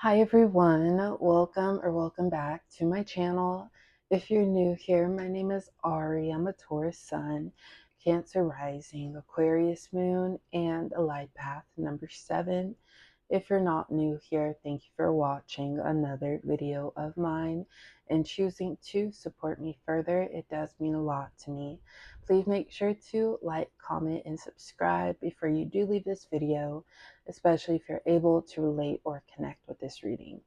Hi everyone, welcome back to my channel. If you're new here, my name is Ari. I'm a Taurus sun, Cancer rising, Aquarius moon, and a light path number 7. If you're not new here, thank you for watching another video of mine and choosing to support me further. It does mean a lot to me. Please make sure to like, comment, and subscribe before you do leave this video, especially if you're able to relate or connect with this reading.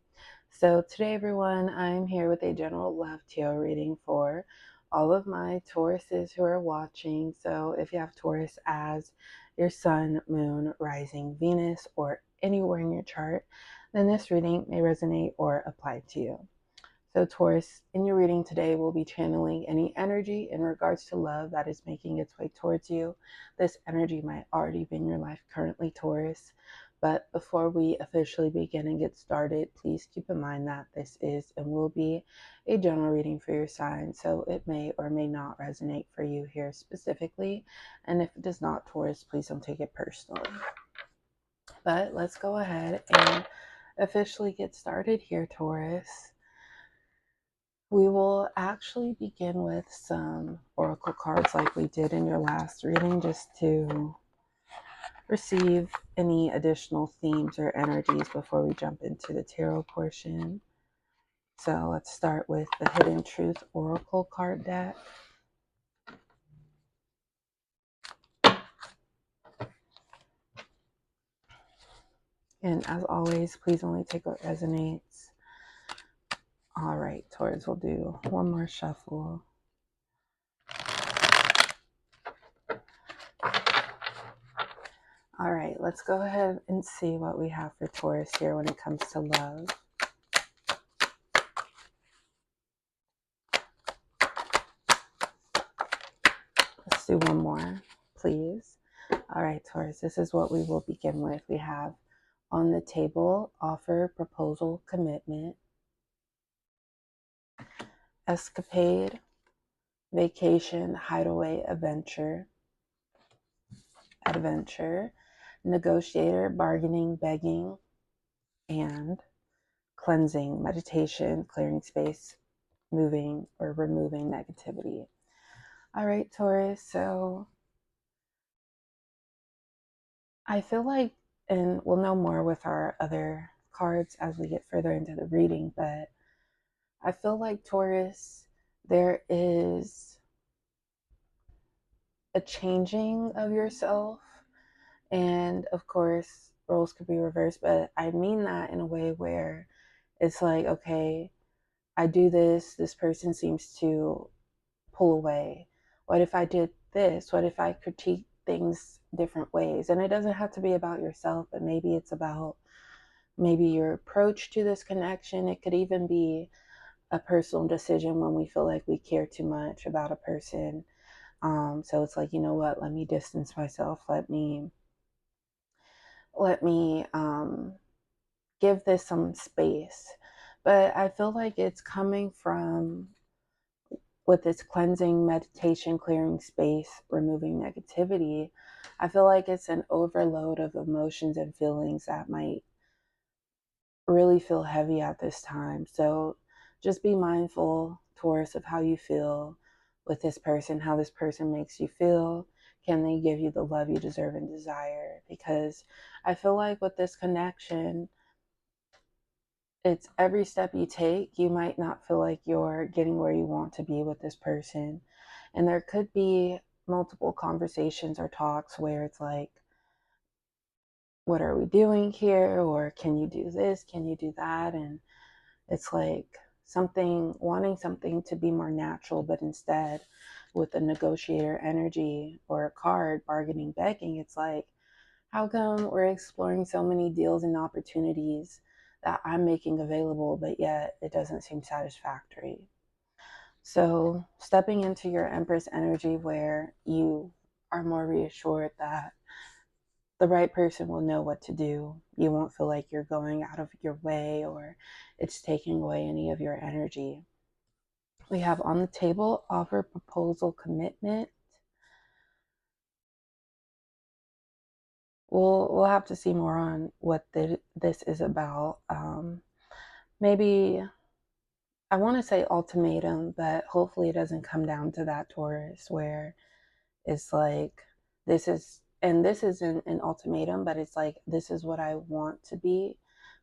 So today, everyone, I'm here with a general love tarot reading for all of my Tauruses who are watching. So if you have Taurus as your sun, moon, rising, Venus, or anywhere in your chart, then this reading may resonate or apply to you. So Taurus, in your reading today, we'll be channeling any energy in regards to love that is making its way towards you. This energy might already be in your life currently, Taurus. But before we officially begin and get started, please keep in mind that this is and will be a general reading for your sign. So it may or may not resonate for you here specifically. And if it does not, Taurus, please don't take it personally. But let's go ahead and officially get started here, Taurus. We will actually begin with some oracle cards like we did in your last reading, just to receive any additional themes or energies before we jump into the tarot portion. So let's start with the Hidden Truth Oracle card deck. And as always, please only take what resonates. All right, Taurus, we'll do one more shuffle. All right, let's go ahead and see what we have for Taurus here when it comes to love. Let's do one more, please. All right, Taurus, this is what we will begin with. We have on the table, offer, proposal, commitment, escapade, vacation, hideaway, adventure, negotiator, bargaining, begging, and cleansing, meditation, clearing space, moving or removing negativity. All right, Taurus, so I feel like, and we'll know more with our other cards as we get further into the reading, but I feel like, Taurus, there is a changing of yourself. And of course, roles could be reversed, but I mean that in a way where it's like, okay, I do this person seems to pull away. What if I did this? What if I critique things different ways? And it doesn't have to be about yourself, but maybe it's about maybe your approach to this connection. It could even be a personal decision when we feel like we care too much about a person. So it's like, you know what, let me distance myself. Let me give this some space. But I feel like it's coming from, with this cleansing, meditation, clearing space, removing negativity, I feel like it's an overload of emotions and feelings that might really feel heavy at this time. So just be mindful, Taurus, of how you feel with this person, how this person makes you feel. Can they give you the love you deserve and desire? Because I feel like with this connection, it's every step you take, you might not feel like you're getting where you want to be with this person. And there could be multiple conversations or talks where it's like, what are we doing here? Or can you do this? Can you do that? And it's like something, wanting something to be more natural, but instead with a negotiator energy or a card, bargaining, begging, it's like, how come we're exploring so many deals and opportunities that I'm making available, but yet it doesn't seem satisfactory? So stepping into your Empress energy where you are more reassured that the right person will know what to do. You won't feel like you're going out of your way or it's taking away any of your energy. We have on the table, offer, proposal, commitment. we'll have to see more on what this is about. Maybe I want to say ultimatum, but hopefully it doesn't come down to that, Taurus, where it's like this isn't an ultimatum, but it's like, this is what I want to be.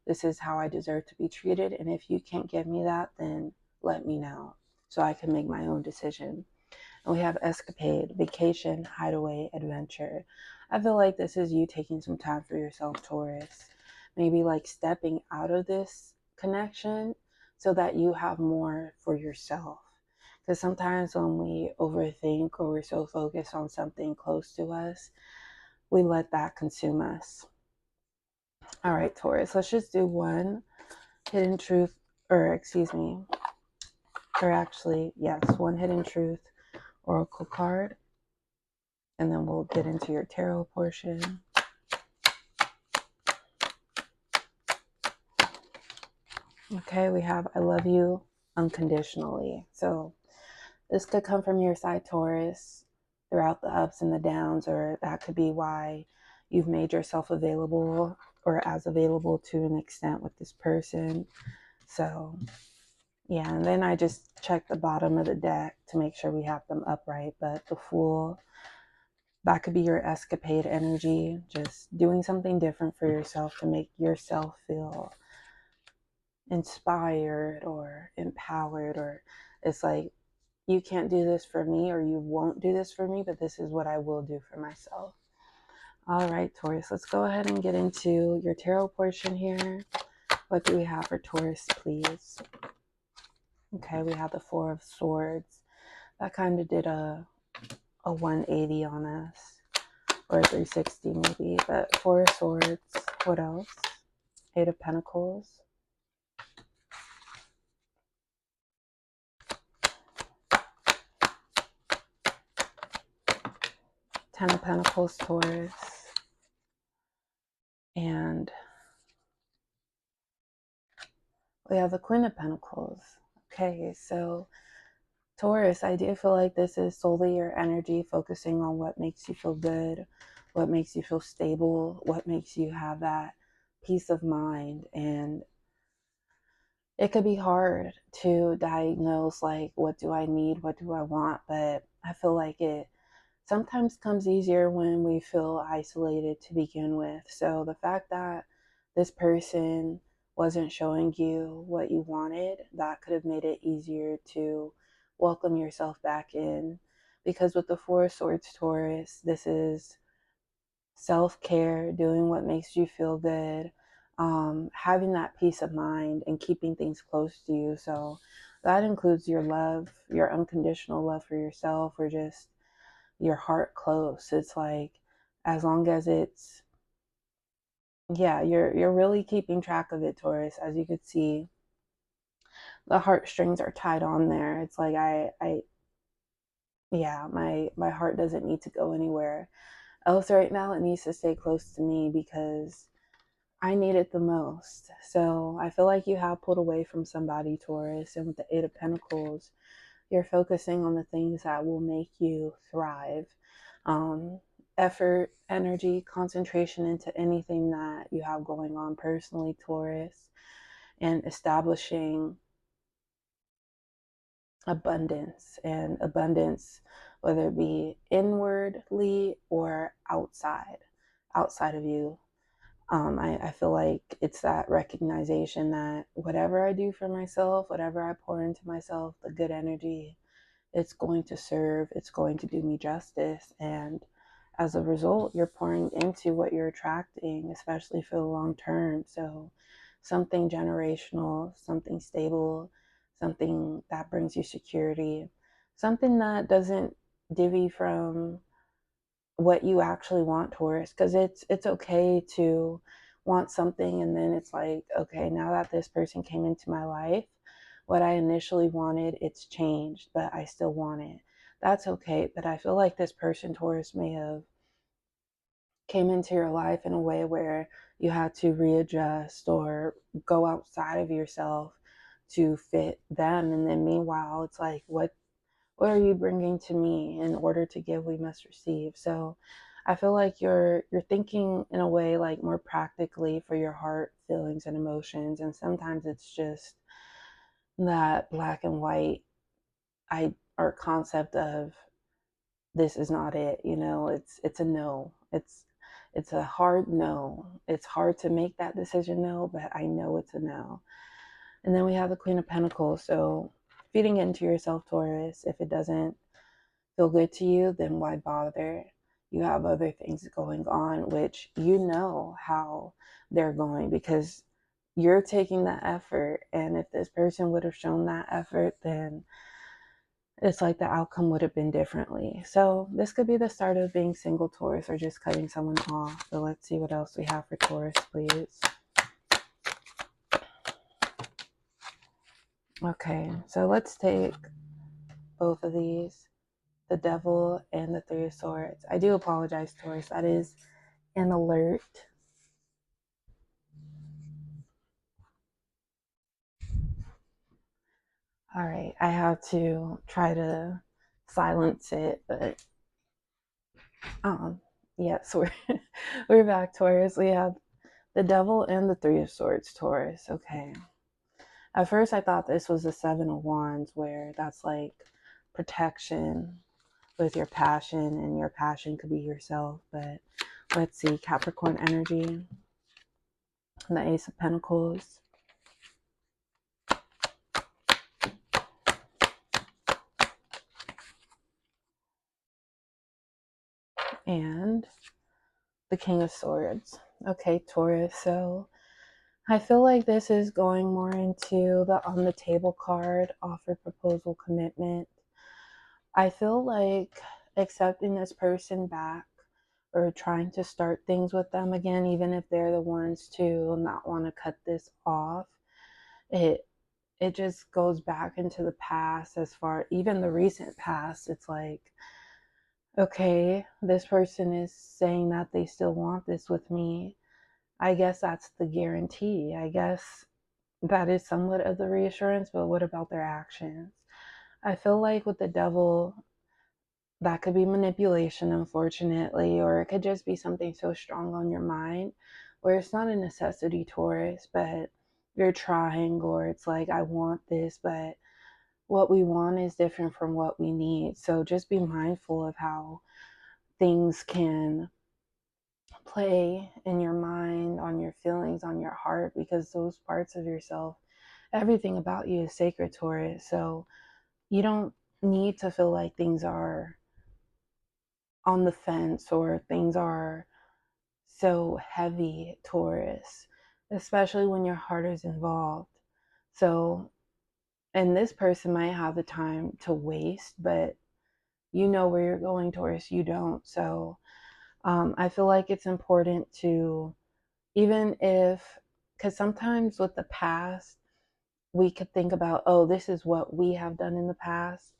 This is how I deserve to be treated. And if you can't give me that, then let me know so I can make my own decision. And we have escapade, vacation, hideaway, adventure. I feel like this is you taking some time for yourself, Taurus. Maybe like stepping out of this connection so that you have more for yourself. Because sometimes when we overthink or we're so focused on something close to us, we let that consume us. All right, Taurus, let's just do one hidden truth, or excuse me, or actually, yes, one hidden truth oracle card. And then we'll get into your tarot portion. Okay, we have I love you unconditionally. So this could come from your side, Taurus, throughout the ups and the downs, or that could be why you've made yourself available or as available to an extent with this person. So yeah, and then I just checked the bottom of the deck to make sure we have them upright. But the Fool, that could be your escapade energy, just doing something different for yourself to make yourself feel inspired or empowered, or it's like, you can't do this for me, or you won't do this for me, but this is what I will do for myself. All right, Taurus, let's go ahead and get into your tarot portion here. What do we have for Taurus, please? Okay, we have the Four of Swords. That kind of did a 180 on us, or a 360 maybe, but Four of Swords. What else? Eight of Pentacles. Ten of Pentacles, Taurus. And we have the Queen of Pentacles. Okay, so Taurus, I do feel like this is solely your energy focusing on what makes you feel good, what makes you feel stable, what makes you have that peace of mind. And it could be hard to diagnose, like, what do I need? What do I want? But I feel like it sometimes comes easier when we feel isolated to begin with. So the fact that this person wasn't showing you what you wanted, that could have made it easier to welcome yourself back in. Because with the Four of Swords, Taurus, this is self-care, doing what makes you feel good, having that peace of mind and keeping things close to you. So that includes your love, your unconditional love for yourself, or just your heart close. It's like, as long as it's, yeah, you're really keeping track of it, Taurus. As you could see, the heartstrings are tied on there. It's like, yeah, my heart doesn't need to go anywhere else right now. It needs to stay close to me because I need it the most. So I feel like you have pulled away from somebody, Taurus, and with the Eight of Pentacles, you're focusing on the things that will make you thrive. Um, Effort, energy, concentration into anything that you have going on personally, Taurus, and establishing abundance. And abundance, whether it be inwardly or outside of you. I feel like it's that recognition that whatever I do for myself, whatever I pour into myself, the good energy, it's going to serve, it's going to do me justice. And as a result, you're pouring into what you're attracting, especially for the long term. So something generational, something stable, something that brings you security, something that doesn't divvy from what you actually want, Taurus, because it's okay to want something and then it's like, okay, now that this person came into my life, what I initially wanted, it's changed, but I still want it. That's okay. But I feel like this person, Taurus, may have came into your life in a way where you had to readjust or go outside of yourself to fit them. And then meanwhile, it's like, what are you bringing to me? In order to give, we must receive. So I feel like you're thinking in a way like more practically for your heart, feelings, and emotions. And sometimes it's just that black and white or concept of this is not it. It's a no. It's a hard no. It's hard to make that decision no, but I know it's a no. And then we have the Queen of Pentacles. So feeding into yourself, Taurus, if it doesn't feel good to you, then why bother? You have other things going on, which you know how they're going because you're taking that effort. And if this person would have shown that effort, then it's like the outcome would have been differently. So this could be the start of being single, Taurus, or just cutting someone off. So let's see what else we have for Taurus, please. Okay, so let's take both of these, the Devil and the Three of Swords. I do apologize, Taurus. That is an alert. All right, I have to try to silence it, but yeah, so we're back, Taurus. We have the Devil and the Three of Swords, Taurus. Okay. At first, I thought this was the Seven of Wands, where that's like protection with your passion, and your passion could be yourself. But let's see, Capricorn energy, the Ace of Pentacles, and the King of Swords. Okay, Taurus. So I feel like this is going more into the on the table card, offer, proposal, commitment. I feel like accepting this person back or trying to start things with them again, even if they're the ones to not want to cut this off, it just goes back into the past, as far even the recent past. It's like, okay, this person is saying that they still want this with me. I guess that's the guarantee. I guess that is somewhat of the reassurance, but what about their actions? I feel like with the Devil, that could be manipulation, unfortunately, or it could just be something so strong on your mind where it's not a necessity, Taurus, but you're trying, or it's like, I want this, but what we want is different from what we need. So just be mindful of how things can play in your mind, on your feelings, on your heart, because those parts of yourself, everything about you is sacred, Taurus. So you don't need to feel like things are on the fence or things are so heavy, Taurus, especially when your heart is involved. So, and this person might have the time to waste, but you know where you're going, Taurus, you don't. So I feel like it's important to, even if, because sometimes with the past, we could think about, oh, this is what we have done in the past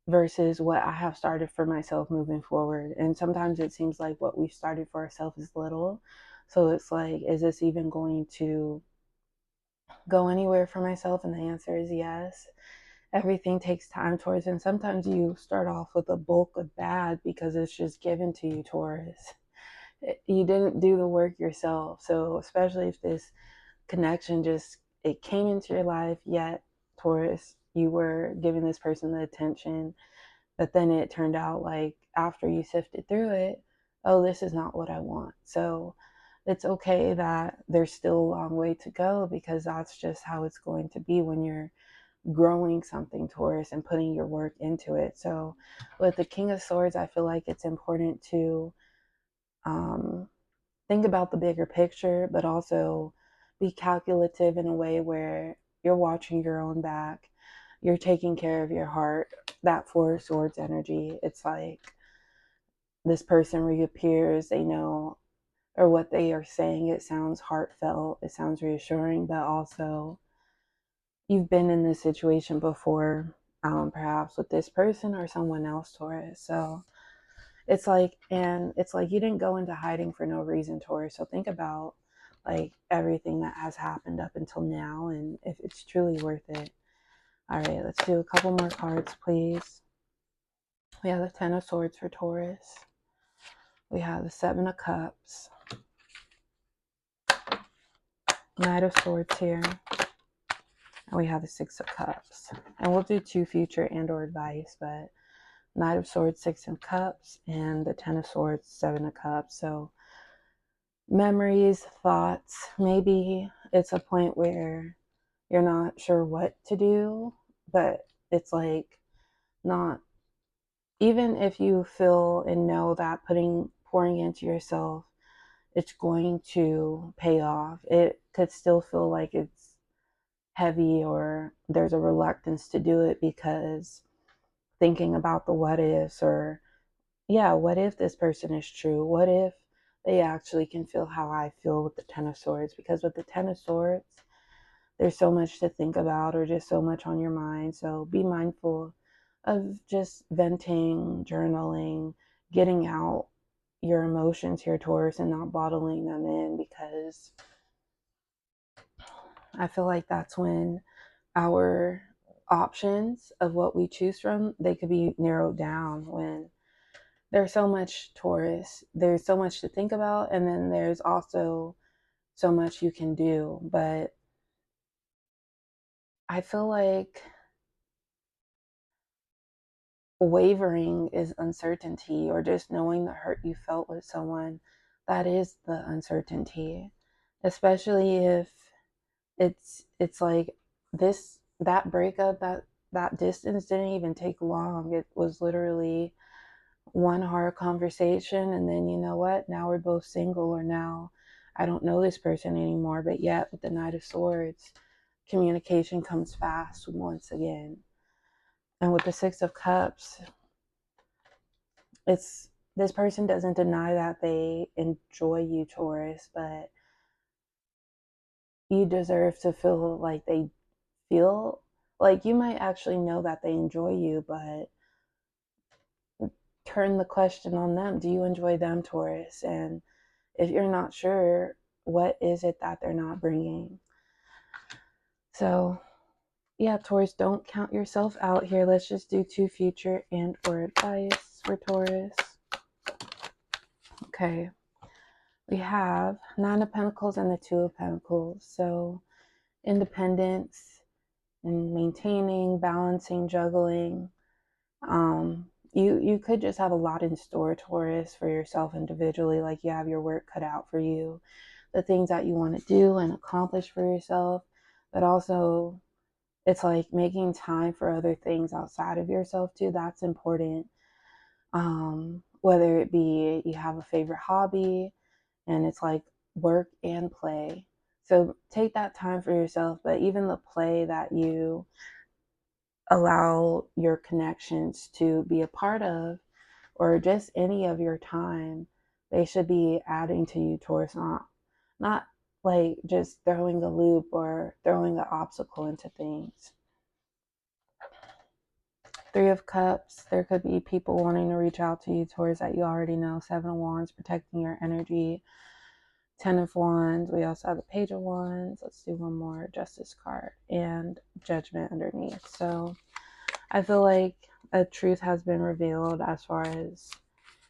versus what I have started for myself moving forward. And sometimes it seems like what we've started for ourselves is little. So it's like, is this even going to go anywhere for myself? And the answer is yes. Everything takes time, Taurus. And sometimes you start off with a bulk of bad because it's just given to you, Taurus. You didn't do the work yourself. So especially if this connection just, it came into your life, yet, Taurus, you were giving this person the attention, but then it turned out like after you sifted through it, oh, this is not what I want. So it's okay that there's still a long way to go, because that's just how it's going to be when you're growing something, Taurus, and putting your work into it. So with the King of Swords, I feel like it's important to think about the bigger picture, but also be calculative in a way where you're watching your own back, you're taking care of your heart. That Four of Swords energy, it's like this person reappears, they know, or what they are saying, it sounds heartfelt, it sounds reassuring, but also you've been in this situation before, perhaps with this person or someone else, Taurus. So it's like you didn't go into hiding for no reason, Taurus. So think about like everything that has happened up until now, and if it's truly worth it. All right, let's do a couple more cards, please. We have the Ten of Swords for Taurus. We have the Seven of Cups, Knight of Swords here, and we have the Six of Cups. And we'll do 2 future and or advice, but Knight of Swords, Six of Cups, and the Ten of Swords, Seven of Cups. So memories, thoughts, maybe it's a point where you're not sure what to do, but it's like not, even if you feel and know that pouring into yourself, it's going to pay off, it could still feel like it's heavy or there's a reluctance to do it because thinking about the what ifs, or yeah, what if this person is true? What if they actually can feel how I feel with the Ten of Swords? Because with the Ten of Swords, there's so much to think about or just so much on your mind. So be mindful of just venting, journaling, getting out your emotions here, Taurus, and not bottling them in, because I feel like that's when our options of what we choose from, they could be narrowed down. When there's so much, Taurus, there's so much to think about, and then there's also so much you can do. But I feel like wavering is uncertainty, or just knowing the hurt you felt with someone. That is the uncertainty, especially if it's like that breakup, that distance didn't even take long. It was literally one hard conversation, and then, you know what, now we're both single, or now I don't know this person anymore. But yet with the Knight of Swords, communication comes fast once again. And with the Six of Cups, it's, this person doesn't deny that they enjoy you, Taurus, but you deserve to feel like they feel like, you might actually know that they enjoy you, but turn the question on them. Do you enjoy them, Taurus? And if you're not sure, what is it that they're not bringing? So yeah, Taurus, don't count yourself out here. Let's just do 2 future and or advice for Taurus. Okay, we have Nine of Pentacles and the Two of Pentacles. So independence and maintaining, balancing, juggling. You could just have a lot in store, Taurus, for yourself individually. Like, you have your work cut out for you, the things that you want to do and accomplish for yourself. But also, it's like making time for other things outside of yourself too. That's important. Whether it be you have a favorite hobby and it's like work and play. So take that time for yourself, but even the play that you allow your connections to be a part of, or just any of your time, they should be adding to you, Taurus, not like just throwing a loop or throwing an obstacle into things. Three of Cups, there could be people wanting to reach out to you, Taurus, that you already know. Seven of Wands, protecting your energy. 10 of Wands, we also have the Page of Wands. Let's do one more, Justice card, and Judgment underneath. So I feel like a truth has been revealed as far as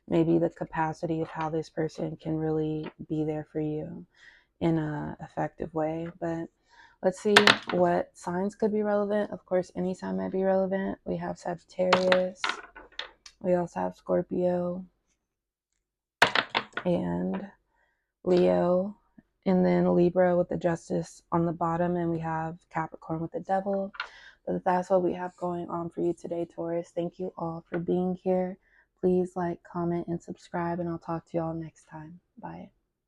maybe the capacity of how this person can really be there for you in a effective way. But let's see what signs could be relevant. Of course, any sign might be relevant. We have Sagittarius. We also have Scorpio and Leo. And then Libra with the Justice on the bottom. And we have Capricorn with the Devil. But that's what we have going on for you today, Taurus. Thank you all for being here. Please like, comment, and subscribe. And I'll talk to you all next time. Bye.